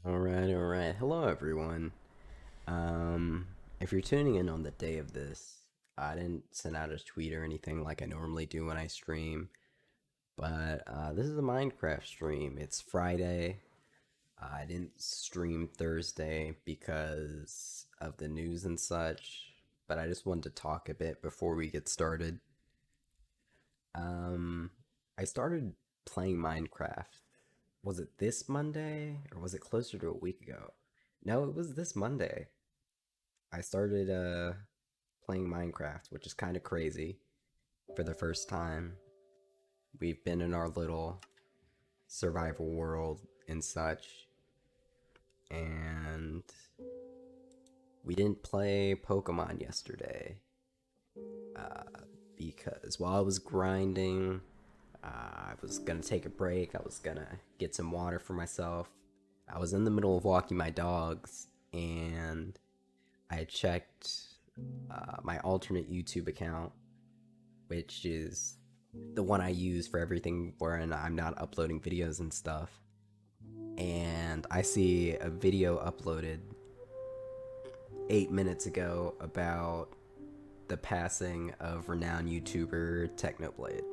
All right. Hello, everyone. Um, if you're tuning in on the day of this, I didn't send out a tweet or anything like I normally do when I stream, but this is a Minecraft stream. It's Friday. I didn't stream Thursday because of the news and such, but I just wanted to talk a bit before we get started. Um, I started playing Minecraft. Was it this Monday or was it closer to a week ago? No, it was this Monday. I started playing Minecraft, which is kind of crazy for the first time. We've been in our little survival world and such, and we didn't play Pokemon yesterday because while I was grinding, I was gonna take a break. I was gonna get some water for myself. I was in the middle of walking my dogs, and I checked my alternate YouTube account, which is the one I use for everything wherein I'm not uploading videos and stuff. And I see a video uploaded 8 minutes ago about the passing of renowned YouTuber Technoblade.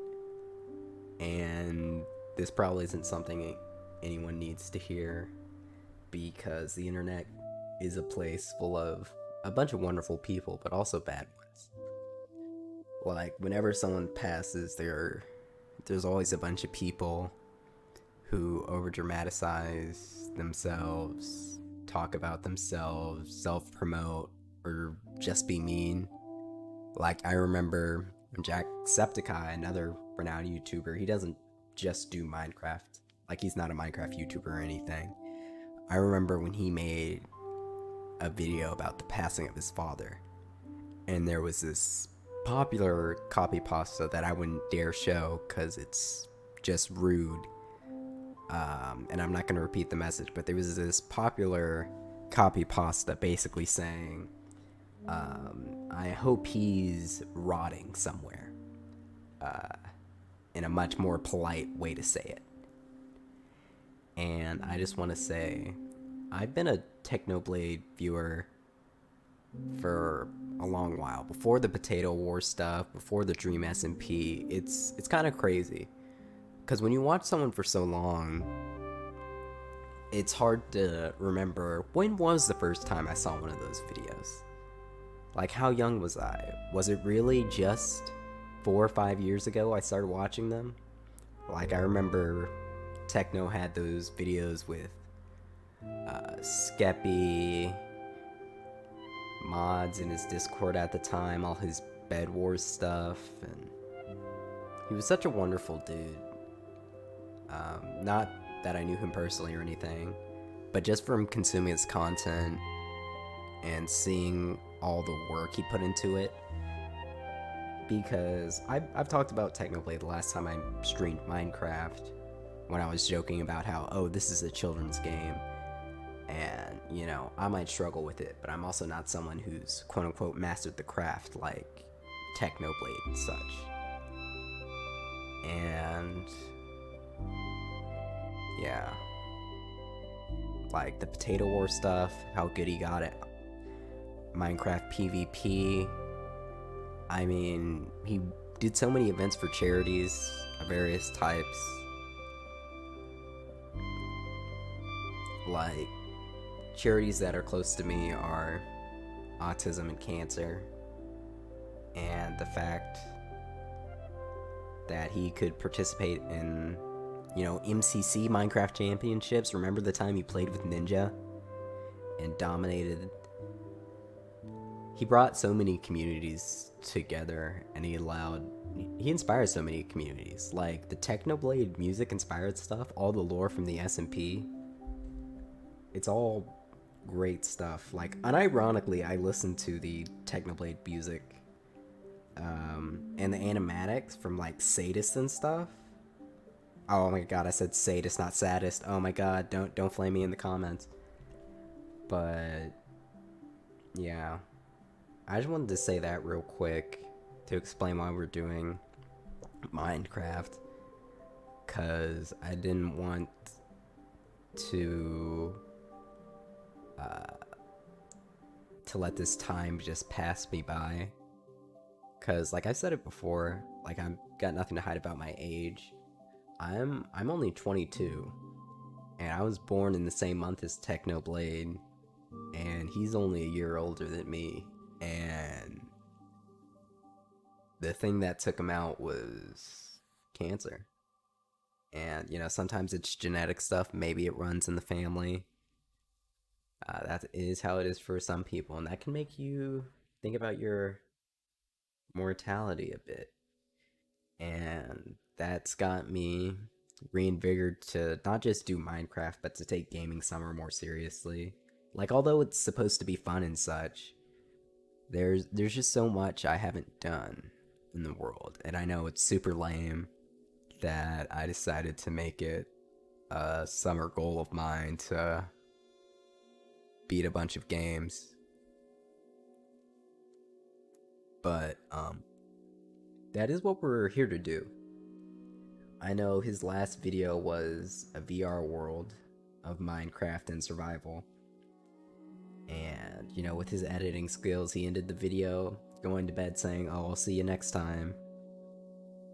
And this probably isn't something anyone needs to hear because the internet is a place full of a bunch of wonderful people, but also bad ones. Like whenever someone passes, there's always a bunch of people who over dramatize themselves, talk about themselves, self promote, or just be mean. Like I remember when Jacksepticeye, another renowned YouTuber, he doesn't just do Minecraft. Like he's not a Minecraft YouTuber or anything. I remember when he made a video about the passing of his father, and there was this popular copy pasta that I wouldn't dare show because it's just rude. And I'm not going to repeat the message, but there was this popular copy pasta basically saying, I hope he's rotting somewhere, in a much more polite way to say it. And I just want to say, I've been a Technoblade viewer for a long while. Before the Potato War stuff, before the Dream SMP, it's kind of crazy. Because when you watch someone for so long, it's hard to remember when was the first time I saw one of those videos. Like, how young was I? Was it really just 4 or 5 years ago I started watching them? Like, I remember Techno had those videos with Skeppy, mods in his Discord at the time, all his Bed Wars stuff, and he was such a wonderful dude. Not that I knew him personally or anything, but just from consuming his content and seeing all the work he put into it. Because I've talked about Technoblade the last time I streamed Minecraft, when I was joking about how, oh, this is a children's game. And, I might struggle with it, but I'm also not someone who's quote unquote mastered the craft like Technoblade and such. And, yeah. Like the Potato War stuff, how good he got it. Minecraft PvP. I mean, he did so many events for charities of various types. Like, charities that are close to me are autism and cancer. And the fact that he could participate in, MCC Minecraft Championships. Remember the time he played with Ninja and dominated? He brought so many communities together, and he inspired so many communities. Like the Technoblade music inspired stuff, all the lore from the SMP. It's all great stuff. Like, unironically, I listened to the Technoblade music and the animatics from like Sadist and stuff. Oh my god, I said Sadist, not Saddest. Oh my god, don't flame me in the comments. But yeah, I just wanted to say that real quick to explain why we're doing Minecraft, cause I didn't want to to let this time just pass me by. Cause like I said it before, like I've got nothing to hide about my age. I'm only 22, and I was born in the same month as Technoblade, and he's only a year older than me. And the thing that took him out was cancer. And sometimes it's genetic stuff. Maybe it runs in the family. That is how it is for some people, and that can make you think about your mortality a bit. And that's got me reinvigorated to not just do Minecraft, but to take gaming summer more seriously. Like, although it's supposed to be fun and such, there's just so much I haven't done in the world, and I know it's super lame that I decided to make it a summer goal of mine to beat a bunch of games. But that is what we're here to do. I know his last video was a VR world of Minecraft and survival. And, with his editing skills, he ended the video going to bed saying, "Oh, I'll see you next time."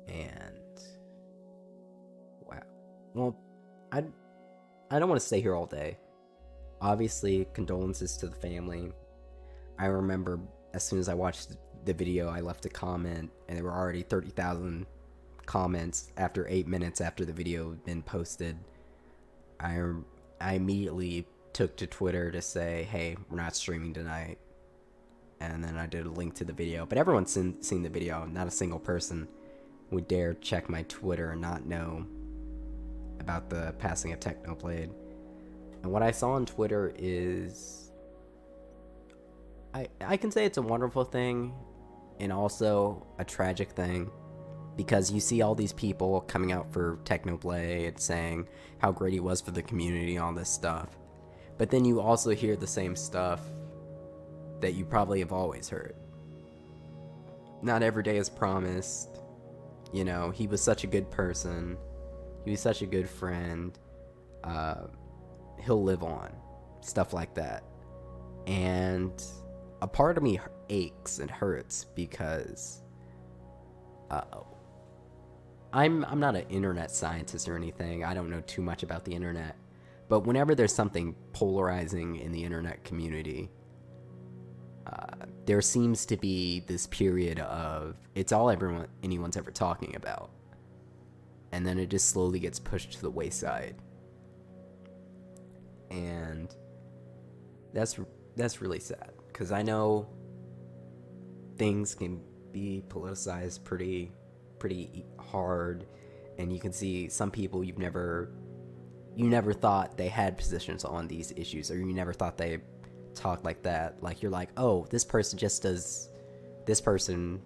And wow. Well, I don't want to stay here all day. Obviously, condolences to the family. I remember as soon as I watched the video, I left a comment, and there were already 30,000 comments after 8 minutes after the video had been posted. I immediately took to Twitter to say, "Hey, we're not streaming tonight." And then I did a link to the video. But everyone's seen the video. Not a single person would dare check my Twitter and not know about the passing of Technoblade. And what I saw on Twitter is, I can say it's a wonderful thing and also a tragic thing, because you see all these people coming out for Technoblade saying how great he was for the community and all this stuff. But then you also hear the same stuff that you probably have always heard. Not every day is promised. He was such a good person. He was such a good friend. He'll live on. Stuff like that. And a part of me aches and hurts because I'm not an internet scientist or anything. I don't know too much about the internet. But whenever there's something polarizing in the internet community, there seems to be this period of it's all anyone's ever talking about. And then it just slowly gets pushed to the wayside. And that's really sad, because I know things can be politicized pretty hard, and you can see some people you never thought they had positions on these issues, or you never thought they talked like that. Like, you're like, oh, this person,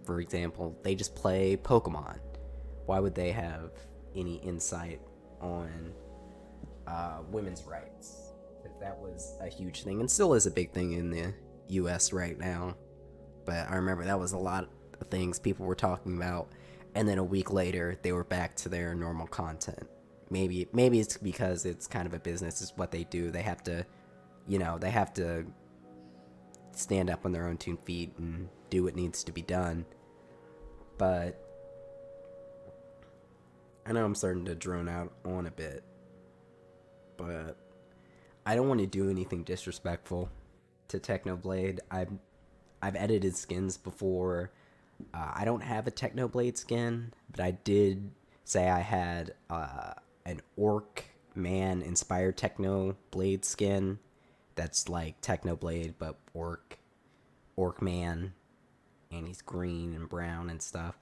for example, they just play Pokemon. Why would they have any insight on women's rights? Because that was a huge thing, and still is a big thing in the US right now. But I remember that was a lot of things people were talking about, and then a week later they were back to their normal content. Maybe it's because it's kind of a business, is what they do. They have to stand up on their own 2 feet and do what needs to be done. But I know I'm starting to drone out on a bit, but I don't want to do anything disrespectful to Technoblade. I've edited skins before. I don't have a Technoblade skin, but I did say I had an Orc Man inspired Technoblade skin that's like Technoblade but Orc Man, and he's green and brown and stuff.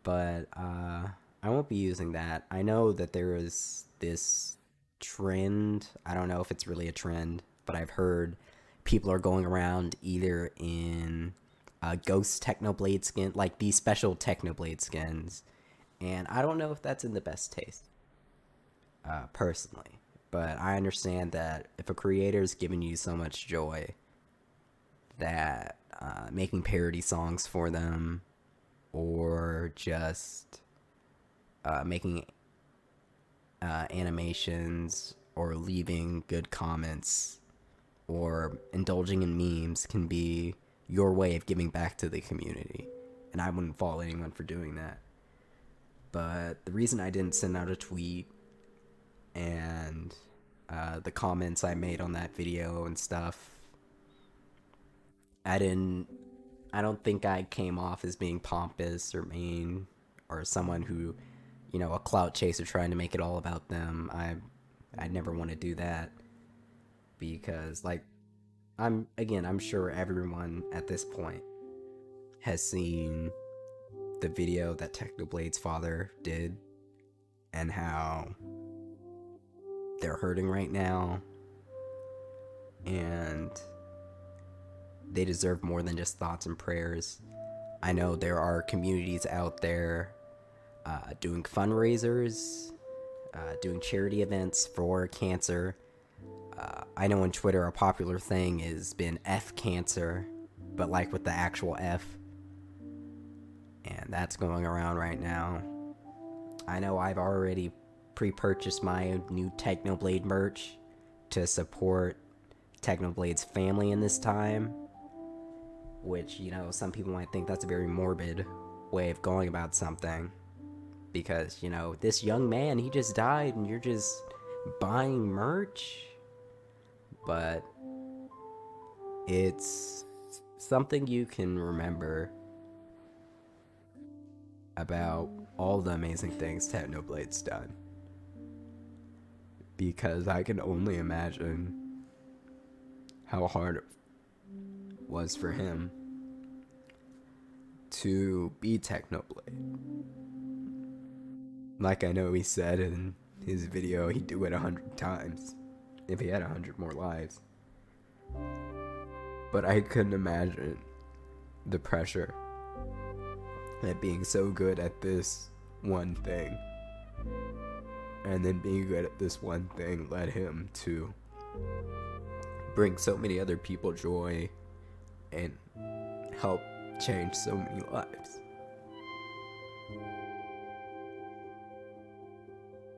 But I won't be using that. I know that there is this trend. I don't know if it's really a trend, but I've heard people are going around either in Ghost Technoblade skin, like these special Technoblade skins, and I don't know if that's in the best taste, personally. But I understand that if a creator's giving you so much joy, that making parody songs for them, or just making animations, or leaving good comments or indulging in memes can be your way of giving back to the community. And I wouldn't fault anyone for doing that. But the reason I didn't send out a tweet and the comments I made on that video and stuff, I didn't. I don't think I came off as being pompous or mean or someone who, a clout chaser trying to make it all about them. I never want to do that because, like, I'm sure everyone at this point has seen the video that Technoblade's father did and how they're hurting right now, and they deserve more than just thoughts and prayers. I know there are communities out there doing fundraisers, doing charity events for cancer. I know on Twitter a popular thing has been F cancer, but like with the actual F, and that's going around right now. I know I've already pre-purchased my new Technoblade merch to support Technoblade's family in this time, which, some people might think that's a very morbid way of going about something because, this young man, he just died and you're just buying merch. But it's something you can remember about all the amazing things Technoblade's done. Because I can only imagine how hard it was for him to be Technoblade. Like I know he said in his video, he'd do it 100 times if he had 100 more lives. But I couldn't imagine the pressure at being so good at this one thing, and then being good at this one thing led him to bring so many other people joy and help change so many lives.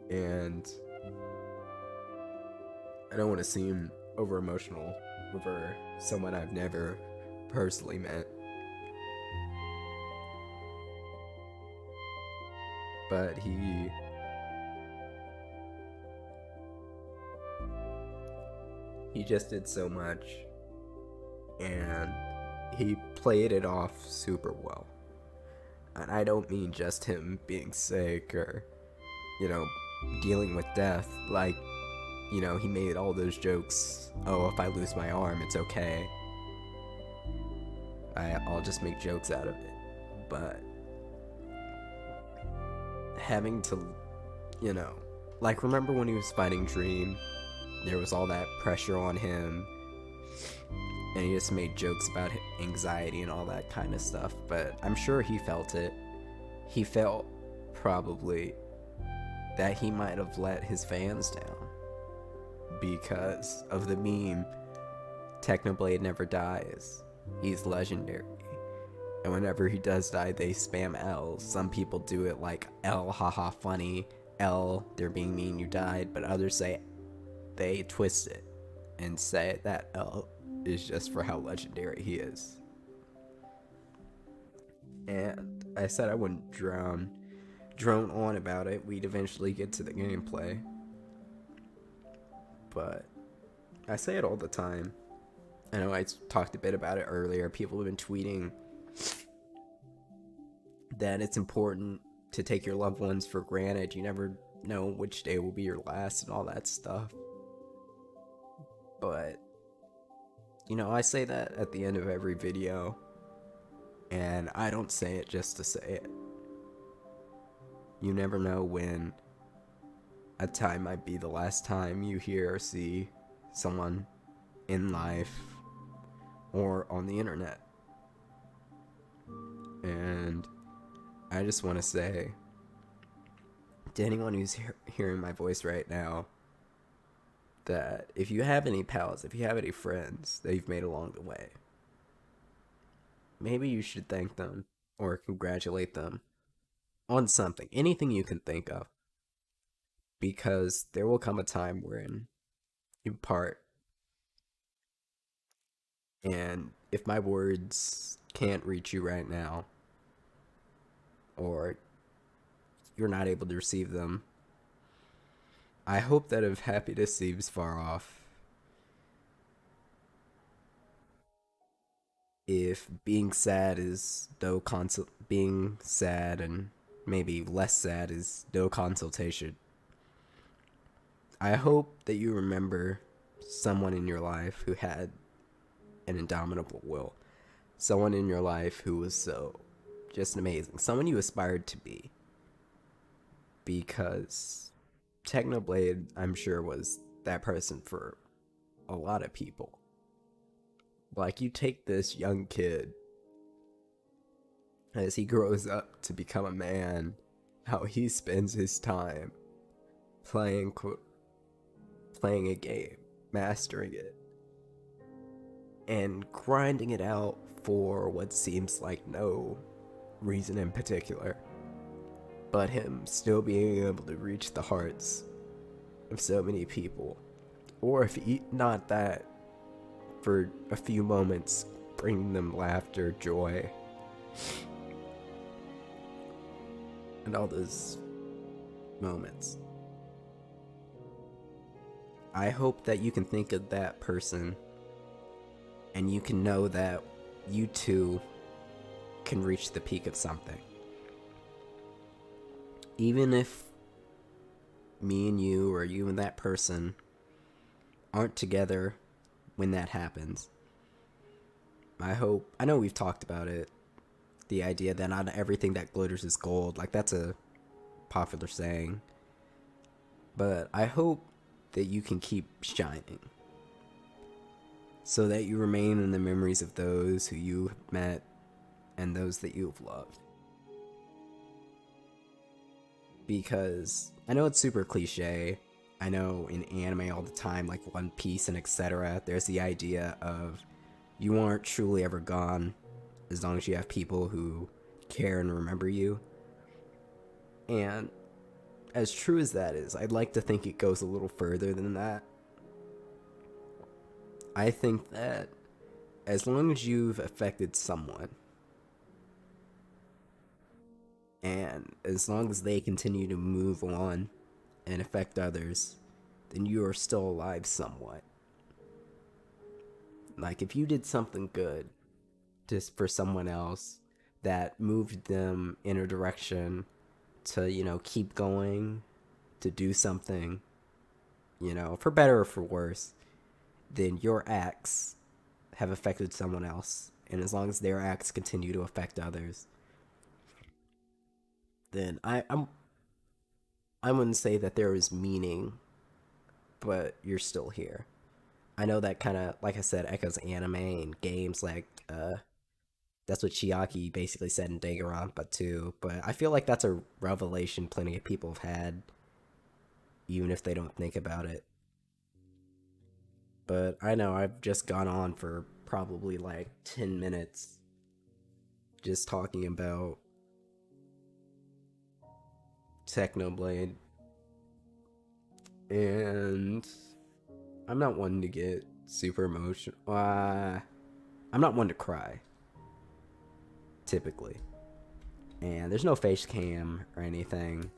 And I don't want to seem over emotional over someone I've never personally met, but he just did so much, and he played it off super well. And I don't mean just him being sick or, dealing with death. Like, he made all those jokes. Oh, if I lose my arm, it's okay. I'll just make jokes out of it. But having to, like, remember when he was fighting Dream? There was all that pressure on him, and he just made jokes about anxiety and all that kind of stuff. But I'm sure he felt it. He felt probably that he might have let his fans down because of the meme, Technoblade never dies. He's legendary. And whenever he does die, they spam L. Some people do it like L, haha, funny. L, they're being mean, you died. But others say, they twist it and say that L is just for how legendary he is. And I said I wouldn't drone on about it. We'd eventually get to the gameplay. But I say it all the time. I know I talked a bit about it earlier. People have been tweeting that it's important to take your loved ones for granted. You never know which day will be your last and all that stuff. But, I say that at the end of every video. And I don't say it just to say it. You never know when a time might be the last time you hear or see someone in life or on the internet. And I just want to say to anyone who's hearing my voice right now that if you have any pals, if you have any friends that you've made along the way, maybe you should thank them or congratulate them on something, anything you can think of, because there will come a time when you part And if my words can't reach you right now, or you're not able to receive them, I hope that if happiness seems far off, if being sad is being sad and maybe less sad is no consultation, I hope that you remember someone in your life who had an indomitable will, someone in your life who was so just amazing, someone you aspired to be, because Technoblade, I'm sure, was that person for a lot of people. Like, you take this young kid as he grows up to become a man, how he spends his time playing playing a game, mastering it, and grinding it out for what seems like no reason in particular, but him still being able to reach the hearts of so many people. Or if not that, for a few moments, bringing them laughter, joy, and all those moments. I hope that you can think of that person and you can know that you too can reach the peak of something. Even if me and you, or you and that person, aren't together when that happens, I know we've talked about it, the idea that not everything that glitters is gold. Like, that's a popular saying. But I hope that you can keep shining, so that you remain in the memories of those who you have met and those that you have loved. Because I know it's super cliche. I know in anime all the time, like One Piece and etc., there's the idea of you aren't truly ever gone as long as you have people who care and remember you. And as true as that is, I'd like to think it goes a little further than that. I think that as long as you've affected someone, and as long as they continue to move on and affect others, then you are still alive somewhat. Like, if you did something good just for someone else that moved them in a direction to, keep going, to do something, for better or for worse, then your acts have affected someone else. And as long as their acts continue to affect others, then I wouldn't say that there is meaning, but you're still here. I know that kind of, like I said, echoes anime and games. Like, that's what Chiaki basically said in Danganronpa too. But I feel like that's a revelation plenty of people have had, even if they don't think about it. But I know I've just gone on for probably like 10 minutes just talking about Technoblade, and I'm not one to get super emotional. I'm not one to cry, typically. And there's no face cam or anything.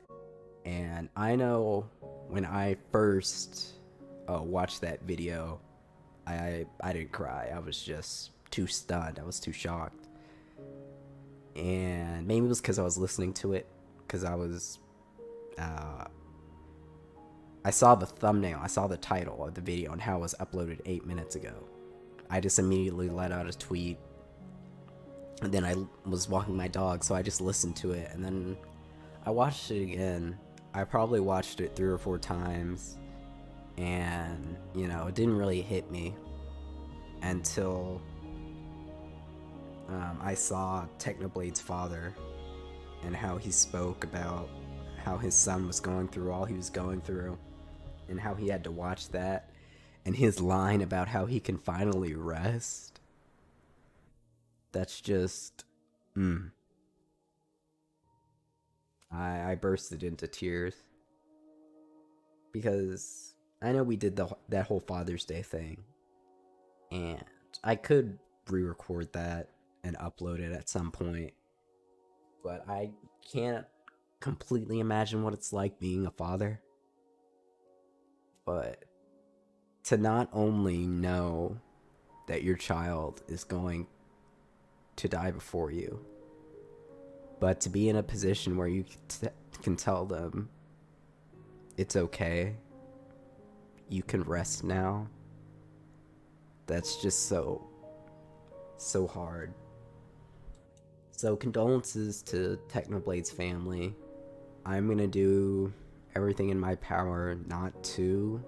And I know when I first watched that video, I didn't cry. I was just too stunned. I was too shocked. And maybe it was because I was listening to it. Because uh, I saw the thumbnail, I saw the title of the video and how it was uploaded 8 minutes ago. I just immediately let out a tweet, and then I was walking my dog, so I just listened to it, and then I watched it again. I probably watched it 3 or 4 times, and, it didn't really hit me until I saw Technoblade's father and how he spoke about how his son was going through all he was going through, and how he had to watch that, and his line about how he can finally rest. That's just, mm, I bursted into tears, because I know we did that whole Father's Day thing, and I could re-record that and upload it at some point, but I can't completely imagine what it's like being a father. But to not only know that your child is going to die before you, but to be in a position where you can tell them it's okay, you can rest now. That's just so hard. So condolences to Technoblade's family. I'm gonna do everything in my power not to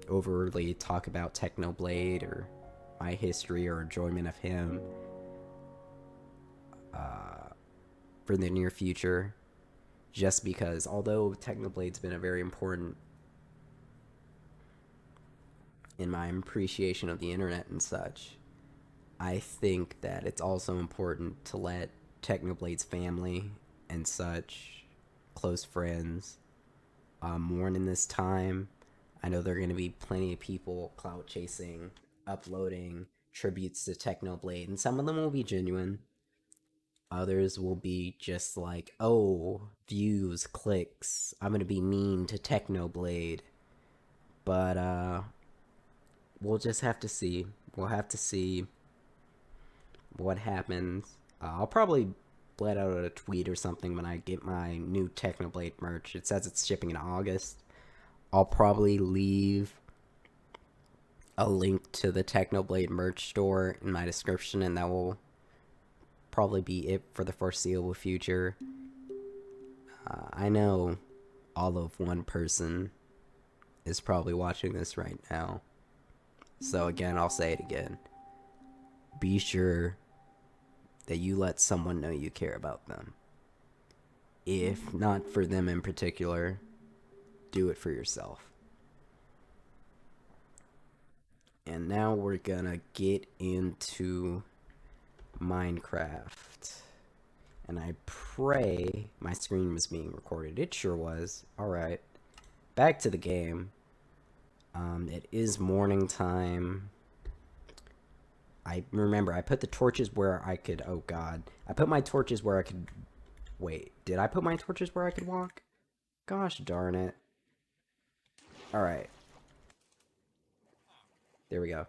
overly talk about Technoblade or my history or enjoyment of him for the near future. Just because, although Technoblade's been a very important in my appreciation of the internet and such, I think that it's also important to let Technoblade's family and such, close friends, mourn in this time. I know there are going to be plenty of people clout chasing, uploading tributes to Technoblade, and some of them will be genuine. Others will be just like, oh, views, clicks, I'm going to be mean to Technoblade. But, we'll just have to see. We'll have to see what happens. I'll probably let out a tweet or something when I get my new Technoblade merch. It says it's shipping in August. I'll probably leave a link to the Technoblade merch store in my description, and that will probably be it for the foreseeable future. I know all of one person is probably watching this right now. So again, I'll say it again. Be sure that you let someone know you care about them. If not for them in particular, do it for yourself. And now we're gonna get into Minecraft. And I pray my screen was being recorded. It sure was. Alright. Back to the game. It is morning time. I remember I put the torches where I could... Oh god. I put my torches where I could... Wait, did I put my torches where I could walk? Gosh darn it. Alright. There we go.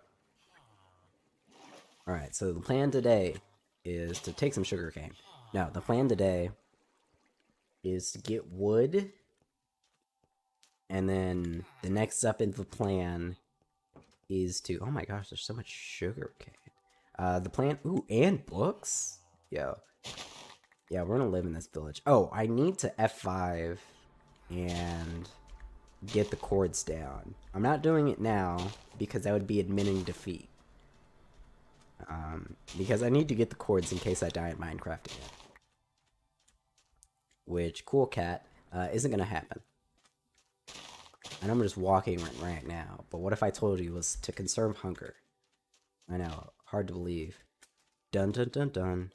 Alright, so the plan today is to take some sugarcane. No, the plan today is to get wood. And then the next step in the plan is to... Oh my gosh, there's so much sugarcane. The plan... Ooh, and books? Yo. Yeah, we're gonna live in this village. Oh, I need to F5 and get the cords down. I'm not doing it now because that would be admitting defeat. Because I need to get the cords in case I die in Minecraft again. Which, cool cat, isn't gonna happen. And I'm just walking right now. But what if I told you it was to conserve hunger? I know, hard to believe. Dun dun dun dun.